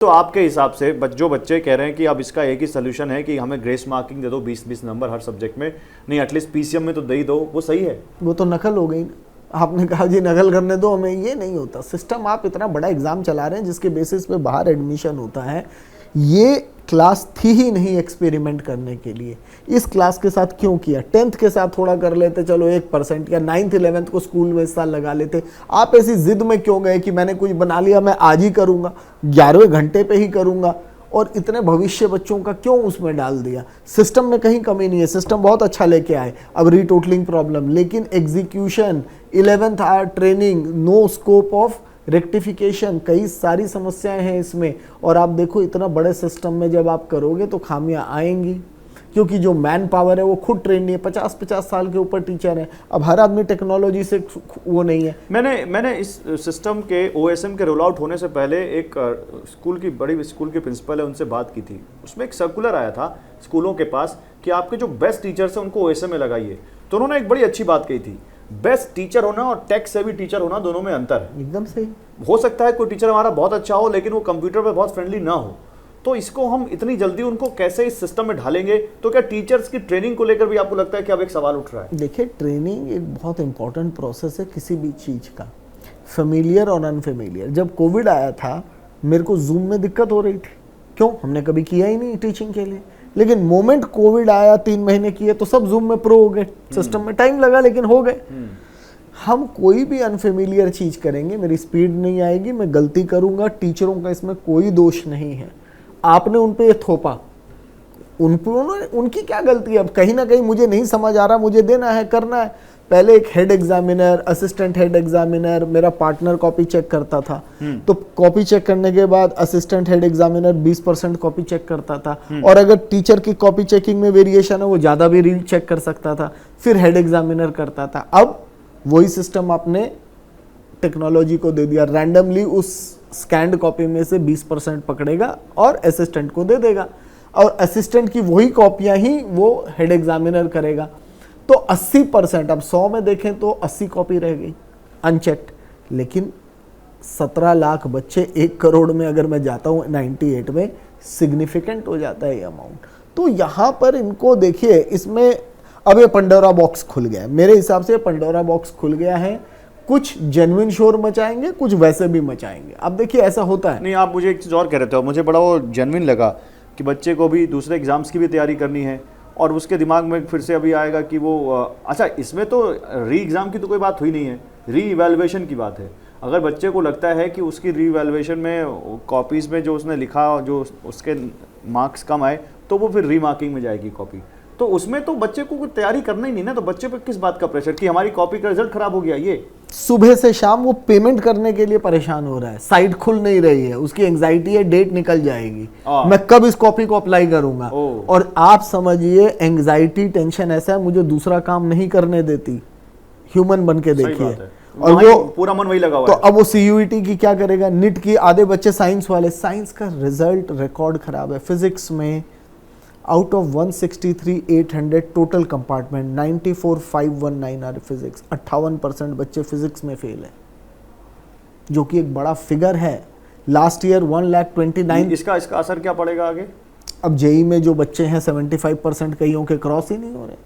तो आपके हिसाब से जो बच्चे कह रहे हैं कि अब इसका एक ही सोल्यूशन है कि हमें ग्रेस मार्किंग दे दो 20-20 नंबर हर सब्जेक्ट में, नहीं एटलीस्ट पीसीएम में तो दे ही दो, वो सही है? वो तो नकल हो गई। आपने कहा जी नकल करने दो हमें, ये नहीं होता सिस्टम। आप इतना बड़ा एग्जाम चला रहे हैं जिसके बेसिस पे बाहर एडमिशन होता है। ये क्लास थी ही नहीं एक्सपेरिमेंट करने के लिए। इस क्लास के साथ क्यों किया? 10th के साथ थोड़ा कर लेते, चलो 1% या 9th 11th को स्कूल में इस साल लगा लेते। आप ऐसी जिद में क्यों गए कि मैंने कुछ बना लिया मैं आज ही करूंगा, 11वें घंटे पे ही करूंगा, और इतने भविष्य बच्चों का क्यों उसमें डाल दिया? सिस्टम में कहीं कमी नहीं है, सिस्टम बहुत अच्छा लेके आए। अब रीटोटलिंग प्रॉब्लम, लेकिन execution, 11th hour training, no scope of rectification, कई सारी समस्याएं हैं इसमें। और आप देखो इतना बड़े सिस्टम में जब आप करोगे तो खामियां आएंगी, क्योंकि जो मैन पावर है वो खुद ट्रेन नहीं है। 50-50 साल के ऊपर टीचर है। अब हर आदमी टेक्नोलॉजी से वो नहीं है। मैंने इस सिस्टम के ओएसएम के रोल आउट होने से पहले एक बड़ी स्कूल के प्रिंसिपल है उनसे बात की थी। उसमें एक सर्कुलर आया था स्कूलों के पास कि आपके जो बेस्ट टीचर्स हैं उनको ओएसएम में लगाइए। तो उन्होंने एक बड़ी अच्छी बात कही थी, बेस्ट टीचर होना और टेक सेवी टीचर होना दोनों में अंतर है। एकदम सही। हो सकता है कोई टीचर हमारा बहुत अच्छा हो लेकिन वो कंप्यूटर पे बहुत फ्रेंडली ना हो, तो इसको हम इतनी जल्दी उनको कैसे इस सिस्टम में ढालेंगे? तो क्या टीचर्स की ट्रेनिंग को लेकर भी आपको लगता है कि अब एक सवाल उठ रहा है? देखिए, ट्रेनिंग एक बहुत इंपॉर्टेंट प्रोसेस है किसी भी चीज का, फेमिलियर और अनफेमिलियर। जब कोविड आया था मेरे को जूम में दिक्कत हो रही थी। क्यों? हमने कभी किया ही नहीं टीचिंग के लिए। लेकिन मोमेंट कोविड आया, 3 महीने किए तो सब जूम में प्रो हो गए। सिस्टम में टाइम लगा लेकिन हो गए। हम कोई भी अनफेमिलियर चीज करेंगे, मेरी स्पीड नहीं आएगी, मैं गलती करूंगा। टीचरों का इसमें कोई दोष नहीं है। आपने उन पे ये थोपा, उनकी क्या गलती है? अब कहीं ना कहीं मुझे नहीं समझ आ रहा, मुझे देना है, करना है। पहले एक head examiner, assistant head examiner, मेरा पार्टनर कॉपी चेक करता था। तो कॉपी चेक करने के बाद assistant head examiner 20% copy check करता था। और अगर टीचर की कॉपी चेकिंग में वेरिएशन है वो ज्यादा भी री चेक कर सकता था, फिर हेड एग्जामिनर करता था। अब वही सिस्टम आपने टेक्नोलॉजी को दे दिया, रैंडमली उस स्कैन्ड कॉपी में से 20% पकड़ेगा और असिस्टेंट को दे देगा, और असिस्टेंट की वही कॉपियां ही वो हेड एग्जामिनर करेगा। तो 80%, अब 100 में देखें तो 80 कॉपी रह गई अनचेक्ड। लेकिन 17 लाख बच्चे 1 करोड़ में अगर मैं जाता हूँ 98 में, सिग्निफिकेंट हो जाता है ये अमाउंट। तो यहाँ पर इनको देखिए, इसमें अब ये पंडोरा बॉक्स खुल गया है। मेरे हिसाब से पंडोरा बॉक्स खुल गया है। कुछ जेन्युइन शोर मचाएंगे, कुछ वैसे भी मचाएंगे। अब देखिए ऐसा होता है। नहीं, आप मुझे एक चीज़ और कह रहे थे, मुझे बड़ा वो जेन्युइन लगा कि बच्चे को भी दूसरे एग्जाम्स की भी तैयारी करनी है और उसके दिमाग में फिर से अभी आएगा कि वो अच्छा, इसमें तो री एग्ज़ाम की तो कोई बात हुई नहीं है, री इवैल्यूएशन की बात है। अगर बच्चे को लगता है कि उसकी री इवैल्यूएशन में कॉपीज़ में जो उसने लिखा, जो उसके मार्क्स कम आए, तो वो फिर री मार्किंग में जाएगी कॉपी। तो उसमें तो बच्चे को कोई तैयारी करना ही नहीं ना, तो बच्चे पे किस बात का प्रेशर कि हमारी कॉपी का रिजल्ट खराब हो गया? ये सुबह से शाम वो पेमेंट करने के लिए परेशान हो रहा है, साइट खुल नहीं रही है, उसकी एंजाइटी है डेट निकल जाएगी, मैं कब इस कॉपी को अप्लाई करूंगा। और आप समझिए एंजाइटी, टेंशन ऐसा है मुझे दूसरा काम नहीं करने देती। ह्यूमन बन के देखिए, और वो पूरा मन वही लगा हुआ तो है। अब वो सीयूईटी की क्या करेगा, नीट की। आधे बच्चे साइंस वाले, साइंस का रिजल्ट रिकॉर्ड खराब है। फिजिक्स में out of 163,800 total compartment 94,519 are physics, 58% बच्चे फिजिक्स में फेल है, जो कि एक बड़ा फिगर है। Last year 1,29,000। इसका असर क्या पड़ेगा आगे? अब जेई में जो बच्चे हैं 75% कईयों के क्रॉस ही नहीं हो रहे।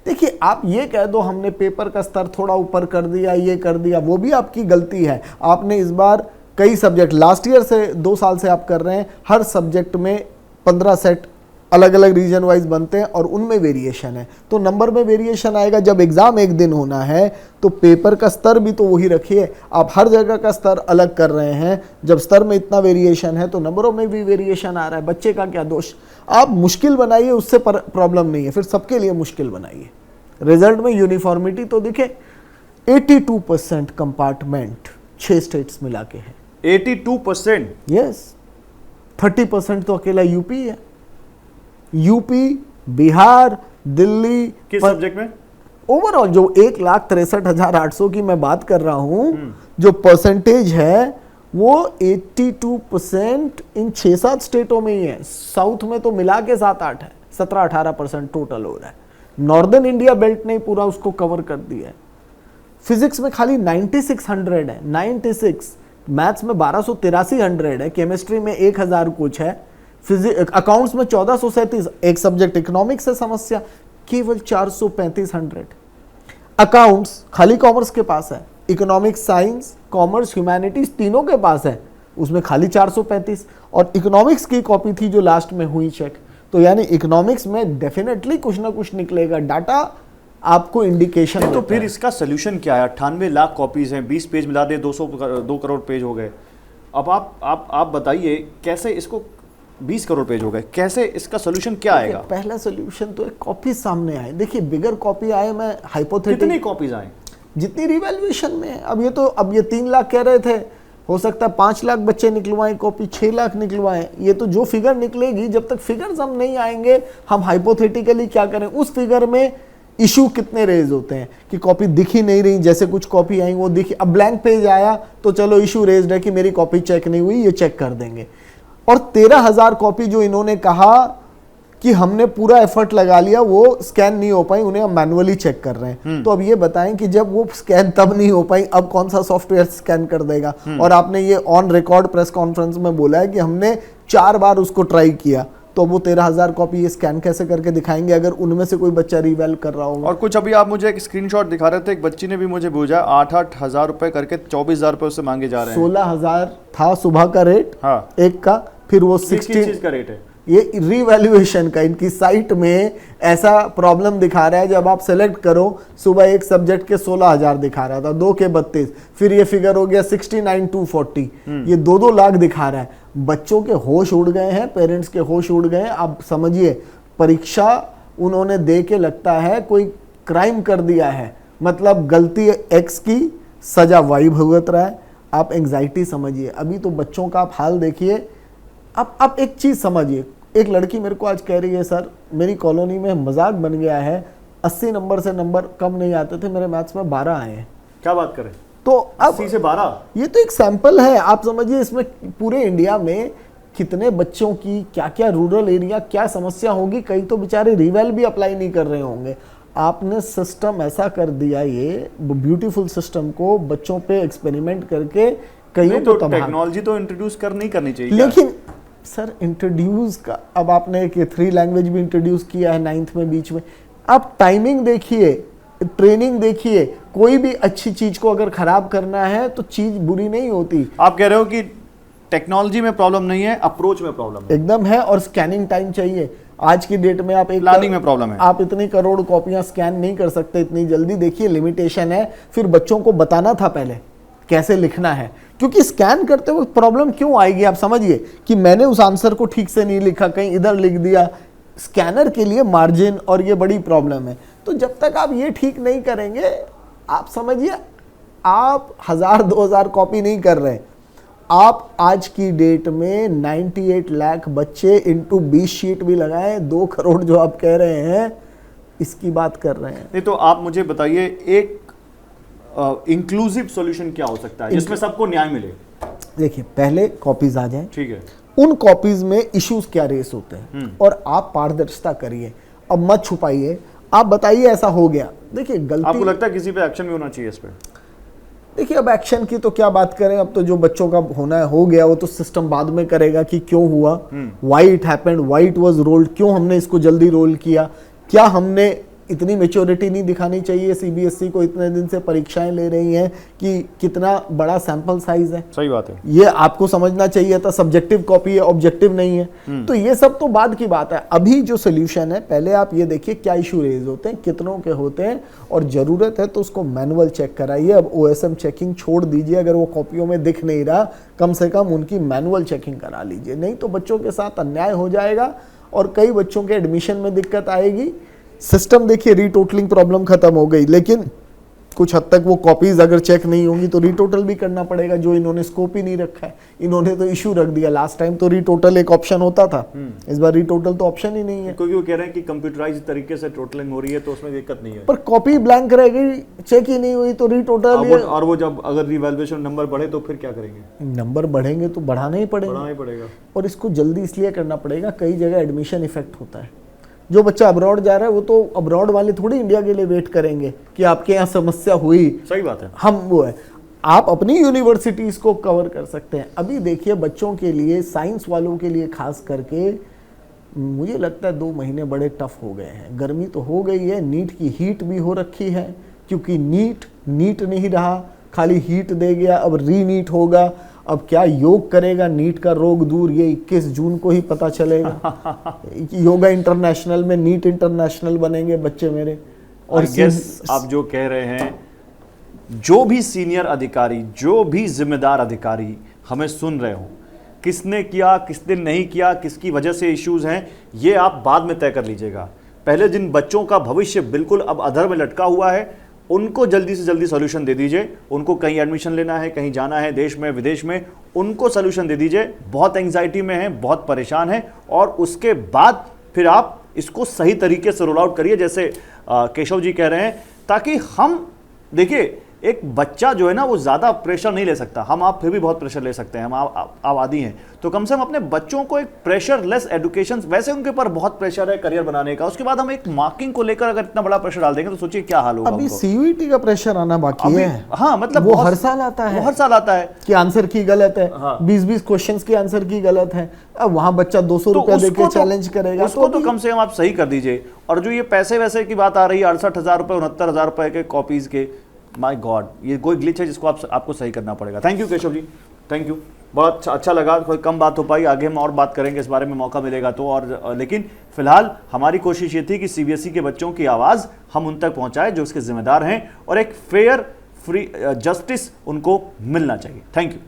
देखिए, आप ये कह दो हमने पेपर का स्तर थोड़ा ऊपर कर दिया, ये कर दिया, वो भी आपकी गलती है। आपने इस बार कई सब्जेक्ट, लास्ट ईयर से 2 साल से आप कर रहे हैं, हर सब्जेक्ट में 15 सेट अलग अलग रीजन वाइज बनते हैं और उनमें वेरिएशन है, तो नंबर में वेरिएशन आएगा। जब एग्जाम एक दिन होना है तो पेपर का स्तर भी तो वही रखिए। आप हर जगह का स्तर अलग कर रहे हैं, जब स्तर में इतना वेरिएशन है तो नंबरों में भी वेरिएशन आ रहा है। बच्चे का क्या दोष? आप मुश्किल बनाइए, उससे प्रॉब्लम नहीं है, फिर सबके लिए मुश्किल बनाइए। रिजल्ट में यूनिफॉर्मिटी तो दिखे। 82% कंपार्टमेंट 6 स्टेट्स मिला के है। 82%? यस। 30% तो अकेला यूपी है। यूपी, बिहार, दिल्ली। किस सब्जेक्ट में? ओवरऑल जो 1,63,800 की मैं बात कर रहा हूं, जो परसेंटेज है वो 82% इन 6-7 स्टेटों में ही है। साउथ में तो मिला के 7-8 है, 17-18% टोटल हो रहा है। नॉर्दर्न इंडिया बेल्ट ने पूरा उसको कवर कर दिया है। फिजिक्स में खाली 9600 है, 96। मैथ्स में 1283 है, केमिस्ट्री में 1000 कुछ है, फिजिक्स अकाउंट्स में 1437, एक सब्जेक्ट इकोनॉमिक्स है समस्या, केवल 435। अकाउंट्स खाली कॉमर्स के पास है, इकोनॉमिक्स साइंस कॉमर्स ह्यूमैनिटीज तीनों के पास है, उसमें खाली 435। और इकोनॉमिक्स की कॉपी थी जो लास्ट में हुई चेक, तो यानी इकोनॉमिक्स में डेफिनेटली कुछ ना कुछ निकलेगा, डाटा आपको इंडिकेशन। तो फिर इसका सोल्यूशन क्या है? 98 लाख कॉपीज हैं, 20 पेज मिला दे 2 करोड़ पेज हो गए। अब आप बताइए कैसे इसको 20 करोड़ पेज हो गए, कैसे इसका सोल्यूशन क्या आएगा? पहला सोल्यूशन तो एक कॉपी सामने आए। देखिए बिगर कॉपी आए, मैं हाइपोथेटिक कितनी कॉपीज आए जितनी रिवैल्यूएशन में है। अब ये 3 लाख कह रहे थे, हो सकता है 5 लाख बच्चे निकलवाएं कॉपी, 6 लाख निकलवाएं। ये तो जो फिगर निकलेगी, जब तक फिगर्स हम नहीं आएंगे हम हाइपोथेटिकली क्या करें, उस फिगर में इशू कितने रेज होते हैं कि कॉपी दिख ही नहीं रही, जैसे कुछ कॉपी आई वो दिखी, अब ब्लैंक पेज आया तो चलो इशू रेज्ड है कि मेरी कॉपी चेक नहीं हुई, ये चेक कर देंगे। और 13,000 कॉपी जो इन्होंने कहा कि हमने पूरा एफर्ट लगा लिया, वो स्कैन नहीं हो पाई, उन्हें हम मैनुअली चेक कर रहे हैं। तो अब ये बताएं कि जब वो स्कैन तब नहीं हो पाई, अब कौन सा सॉफ्टवेयर स्कैन कर देगा? और आपने ये ऑन रिकॉर्ड प्रेस कॉन्फ्रेंस में बोला है कि हमने 4 बार उसको ट्राई किया, तो वो 13,000 कॉपी ये स्कैन कैसे करके दिखाएंगे अगर उनमें से कोई बच्चा रिवेल कर रहा होगा? और कुछ अभी आप मुझे एक स्क्रीनशॉट दिखा रहे थे, एक बच्ची ने भी मुझे भेजा, 8-8 हज़ार रुपए करके 24,000 रुपए उससे मांगे जा रहे हैं। 16,000 था सुबह का रेट, हाँ, एक का, फिर वो 16 चीज का रेट है। ये रिवैल्यूएशन का इनकी साइट में ऐसा प्रॉब्लम दिखा रहा है। जब आप सेलेक्ट करो, सुबह एक सब्जेक्ट के 16,000 दिखा रहा था, 2 के 32, फिर ये फिगर हो गया 69,240, ये 2-2 लाख दिखा रहा है। बच्चों के होश उड़ गए हैं, पेरेंट्स के होश उड़ गए हैं। आप समझिए परीक्षा उन्होंने दे के लगता है कोई क्राइम कर दिया है, मतलब गलती X की सजा Y भुगत रहा है। आप एंग्जाइटी समझिए, अभी तो बच्चों का आप हाल देखिए। अब एक चीज समझिए, एक लड़की मेरे को आज कह रही है, सर मेरी कॉलोनी में मजाक बन गया है, 80 नंबर से नंबर कम नहीं आते थे, मेरे मैथ्स में 12 आए हैं। क्या बात करें? तो अब 80 से 12, ये तो एक सैंपल है। आप समझिए इसमें पूरे इंडिया में कितने बच्चों की क्या क्या रूरल एरिया क्या समस्या होगी। कई तो बेचारे रिवेल भी अप्लाई नहीं कर रहे होंगे। आपने सिस्टम ऐसा कर दिया, ये ब्यूटीफुल सिस्टम को बच्चों पे एक्सपेरिमेंट करके कईयों तो को टेक्नोलॉजी तो इंट्रोड्यूस नहीं करनी चाहिए। लेकिन सर इंट्रोड्यूस का, अब आपने एक 3 लैंग्वेज भी इंट्रोड्यूस किया है 9th में बीच में। आप टाइमिंग देखिए, ट्रेनिंग देखिए, कोई भी अच्छी चीज को अगर खराब करना है तो चीज बुरी नहीं होती। आप कह रहे हो कि टेक्नोलॉजी में प्रॉब्लम नहीं है, अप्रोच में प्रॉब्लम है। एकदम है, और स्कैनिंग टाइम चाहिए। आज की डेट में आप एक प्लानिंग में प्रॉब्लम है। आप इतनी करोड़ कॉपियां स्कैन नहीं कर सकते इतनी जल्दी। देखिए लिमिटेशन है। फिर बच्चों को बताना था पहले कैसे लिखना है, क्योंकि स्कैन करते हुए प्रॉब्लम क्यों आएगी आप समझिए कि मैंने उस आंसर को ठीक से नहीं लिखा, कहीं इधर लिख दिया। स्कैनर के लिए मार्जिन और ये बड़ी प्रॉब्लम है। तो जब तक आप ये ठीक नहीं करेंगे, आप समझिए आप 1000-2000 कॉपी नहीं कर रहे। आप आज की डेट में 98 लाख बच्चे इंटू 20 शीट भी लगाए, 2 करोड़ जो आप कह रहे हैं, इसकी बात कर रहे हैं। नहीं तो आप मुझे बताइए एक इंक्लूसिव सॉल्यूशन क्या हो सकता है जिसमें सबको न्याय मिले? देखिए पहले कॉपीज आ जाएं, ठीक है, उन कॉपीज में इश्यूज क्या रेस होते हैं और आप पारदर्शिता करिए। अब मत छुपाइए, आप बताइए ऐसा हो गया। देखिए गलती, आपको लगता है किसी पे एक्शन भी होना चाहिए इस पे? देखिए अब एक्शन की तो क्या बात करें, अब तो जो बच्चों का होना है हो गया, वो तो सिस्टम बाद में करेगा कि क्यों हुआ, why it happened, why it was rolled, क्यों हमने इसको जल्दी रोल किया, क्या हमने इतनी मेच्योरिटी नहीं दिखानी चाहिए। सीबीएसई को इतने दिन से परीक्षाएं ले रही हैं कि कितना बड़ा सैंपल साइज है। सही बात है, ये आपको समझना चाहिए था। सब्जेक्टिव कॉपी है, ऑब्जेक्टिव नहीं है। तो ये सब तो बाद की बात है। अभी जो सोल्यूशन है, पहले आप ये देखिए क्या इशू रेज होते हैं, कितनों के होते हैं, और जरूरत है तो उसको मैनुअल चेक कराइए। अब ओएसएम चेकिंग छोड़ दीजिए, अगर वो कॉपियों में दिख नहीं रहा, कम से कम उनकी मैनुअल चेकिंग करा लीजिए, नहीं तो बच्चों के साथ अन्याय हो जाएगा और कई बच्चों के एडमिशन में दिक्कत आएगी। सिस्टम देखिए रीटोटलिंग प्रॉब्लम खत्म हो गई, लेकिन कुछ हद तक वो कॉपीज अगर चेक नहीं होंगी तो रीटोटल भी करना पड़ेगा, जो इन्होंने स्कोप ही नहीं रखा है। इन्होंने तो इशू रख दिया। लास्ट टाइम तो रीटोटल एक ऑप्शन होता था, इस बार रीटोटल तो ऑप्शन ही नहीं है, क्योंकि वो कह रहे हैं कि कंप्यूटराइज्ड तरीके से टोटलिंग हो रही है तो उसमें दिक्कत नहीं है। पर कॉपी ब्लैंक रह गई, चेक ही नहीं हुई तो रीटोटल। और वो जब अगर रिवैल्यूएशन नंबर बढ़े तो फिर क्या करेंगे? नंबर बढ़ेंगे तो बढ़ाना ही पड़ेगा। और इसको जल्दी इसलिए करना पड़ेगा, कई जगह एडमिशन इफेक्ट होता है। जो बच्चा अब्रॉड जा रहा है वो तो अब्रॉड वाले थोड़ी इंडिया के लिए वेट करेंगे कि आपके यहाँ समस्या हुई। सही बात है। हम वो है, आप अपनी यूनिवर्सिटीज को कवर कर सकते हैं। अभी देखिए बच्चों के लिए, साइंस वालों के लिए खास करके मुझे लगता है 2 महीने बड़े टफ हो गए हैं। गर्मी तो हो गई है, नीट की हीट भी हो रखी है, क्योंकि नीट नहीं रहा, खाली हीट दे गया, अब रीनीट होगा। अब क्या योग करेगा नीट का रोग दूर, ये 21 जून को ही पता चलेगा। योगा इंटरनेशनल में नीट इंटरनेशनल बनेंगे बच्चे मेरे। और आप जो कह रहे हैं, जो भी सीनियर अधिकारी, जो भी जिम्मेदार अधिकारी हमें सुन रहे हो, किसने किया, किसने नहीं किया, किसकी वजह से इश्यूज हैं, ये आप बाद में तय कर लीजिएगा। पहले जिन बच्चों का भविष्य बिल्कुल अब अधर में लटका हुआ है, उनको जल्दी से जल्दी सॉल्यूशन दे दीजिए। उनको कहीं एडमिशन लेना है, कहीं जाना है, देश में विदेश में, उनको सॉल्यूशन दे दीजिए। बहुत एंग्जाइटी में है, बहुत परेशान है, और उसके बाद फिर आप इसको सही तरीके से रोल आउट करिए, जैसे केशव जी कह रहे हैं, ताकि हम देखिए एक बच्चा जो है ना वो ज़्यादा प्रेशर नहीं ले सकता। हम आप फिर भी बहुत प्रेशर ले सकते हैं, हम आबादी हैं, तो कम से कम अपने बच्चों को एक प्रेशर लेस एजुकेशन, वैसे उनके ऊपर बहुत प्रेशर है करियर बनाने का, उसके बाद हम एक मार्किंग को लेकर अगर इतना बड़ा प्रेशर डाल देंगे तो सोचिए क्या हाल होगा। अभी सीयूईटी का प्रेशर आना बाकी है। हाँ, मतलब वो हर साल आता है, हर साल आता है कि आंसर की गलत है, हाँ। 20-20 क्वेश्चंस की आंसर की गलत है। अब वहां बच्चा 200 रुपया देके चैलेंज करेगा, उसको तो कम से कम आप सही कर दीजिए। और जो ये पैसे वैसे की बात आ रही है, 68,000 रुपए, 69,000 रुपए के कॉपीज के, माय गॉड, ये कोई ग्लिच है जिसको आपको सही करना पड़ेगा। Thank you Keshav ji, thank you, बहुत अच्छा लगा। कोई कम बात हो पाई, आगे हम और बात करेंगे इस बारे में, मौका मिलेगा तो। और लेकिन फिलहाल हमारी कोशिश ये थी कि सीबीएसई के बच्चों की आवाज़ हम उन तक पहुंचाएं जो उसके जिम्मेदार हैं, और एक फेयर फ्री जस्टिस उनको मिलना चाहिए। Thank you.